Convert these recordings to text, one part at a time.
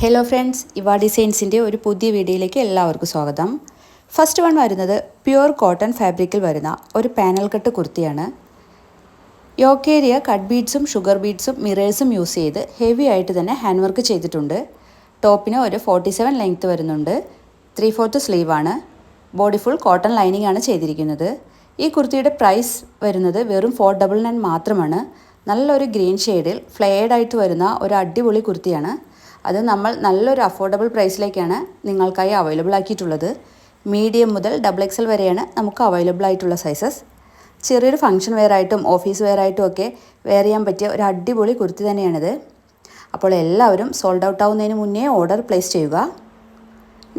Hello friends, ഇവ ഡിസൈൻസിൻ്റെ ഒരു പുതിയ വീഡിയോയിലേക്ക് എല്ലാവർക്കും സ്വാഗതം. ഫസ്റ്റ് വൺ വരുന്നത് പ്യുവർ കോട്ടൺ ഫാബ്രിക്കിൽ വരുന്ന ഒരു പാനൽ കട്ട് കുർത്തിയാണ്. യോക്ക് ഏരിയ കട്ട് ബീഡ്സും ഷുഗർ ബീഡ്സും മിറേഴ്സും യൂസ് ചെയ്ത് ഹെവി ആയിട്ട് തന്നെ ഹാൻഡ് വർക്ക് ചെയ്തിട്ടുണ്ട്. ടോപ്പിന് ഒരു 47 ലെങ്ത്ത് വരുന്നുണ്ട്. 3/4 സ്ലീവാണ്. ബോഡി ഫുൾ കോട്ടൺ ലൈനിങ് ആണ് ചെയ്തിരിക്കുന്നത്. ഈ കുർത്തിയുടെ പ്രൈസ് വരുന്നത് വെറും 499 മാത്രമാണ്. നല്ലൊരു ഗ്രീൻ ഷെയ്ഡിൽ ഫ്ലെയർഡ് ആയിട്ട് വരുന്ന ഒരു അടിപൊളി കുർത്തിയാണ്. അത് നമ്മൾ നല്ലൊരു അഫോർഡബിൾ പ്രൈസിലേക്കാണ് നിങ്ങൾക്കായി അവൈലബിൾ ആക്കിയിട്ടുള്ളത്. മീഡിയം മുതൽ XXL വരെയാണ് നമുക്ക് അവൈലബിൾ ആയിട്ടുള്ള സൈസസ്. ചെറിയൊരു ഫംഗ്ഷൻ വെയർ ആയിട്ടും ഓഫീസ് വെയർ ആയിട്ടും ഒക്കെ വെയർ ചെയ്യാൻ പറ്റിയ ഒരു അടിപൊളി കുർത്തി തന്നെയാണിത്. അപ്പോൾ എല്ലാവരും സോൾഡ് ഔട്ട് ആവുന്നതിന് മുന്നേ ഓർഡർ പ്ലേസ് ചെയ്യുക.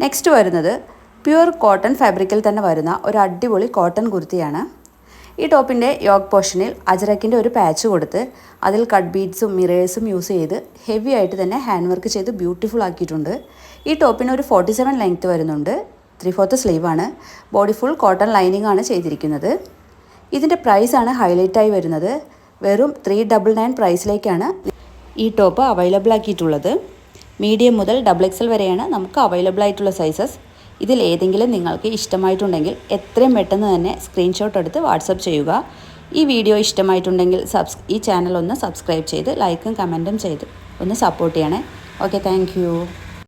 നെക്സ്റ്റ് വരുന്നത് പ്യുവർ കോട്ടൺ ഫാബ്രിക്കിൽ തന്നെ വരുന്ന ഒരു അടിപൊളി കോട്ടൺ കുർത്തിയാണ്. ഈ ടോപ്പിൻ്റെ യോക്ക് പോർഷനിൽ അജറക്കിൻ്റെ ഒരു പാച്ച് കൊടുത്ത് അതിൽ കട്ട് ബീഡ്സും മിറേഴ്സും യൂസ് ചെയ്ത് ഹെവി ആയിട്ട് തന്നെ ഹാൻഡ് വർക്ക് ചെയ്ത് ബ്യൂട്ടിഫുൾ ആക്കിയിട്ടുണ്ട്. ഈ ടോപ്പിന് ഒരു 47 ലെങ്ത്ത് വരുന്നുണ്ട്. 3/4 സ്ലീവാണ്. ബോഡി ഫുൾ കോട്ടൺ ലൈനിങ് ആണ് ചെയ്തിരിക്കുന്നത്. ഇതിൻ്റെ പ്രൈസാണ് ഹൈലൈറ്റായി വരുന്നത്. വെറും 399 പ്രൈസിലേക്കാണ് ഈ ടോപ്പ് അവൈലബിൾ ആക്കിയിട്ടുള്ളത്. മീഡിയം മുതൽ XXL വരെയാണ് നമുക്ക് അവൈലബിൾ ആയിട്ടുള്ള സൈസസ്. ഇതിൽ ഏതെങ്കിലും നിങ്ങൾക്ക് ഇഷ്ടമായിട്ടുണ്ടെങ്കിൽ എത്രയും പെട്ടെന്ന് തന്നെ സ്ക്രീൻഷോട്ട് എടുത്ത് വാട്സപ്പ് ചെയ്യുക. ഈ വീഡിയോ ഇഷ്ടമായിട്ടുണ്ടെങ്കിൽ ഈ ചാനൽ ഒന്ന് സബ്സ്ക്രൈബ് ചെയ്ത് ലൈക്കും കമൻറ്റും ചെയ്ത് ഒന്ന് സപ്പോർട്ട് ചെയ്യണേ. Okay, thank you.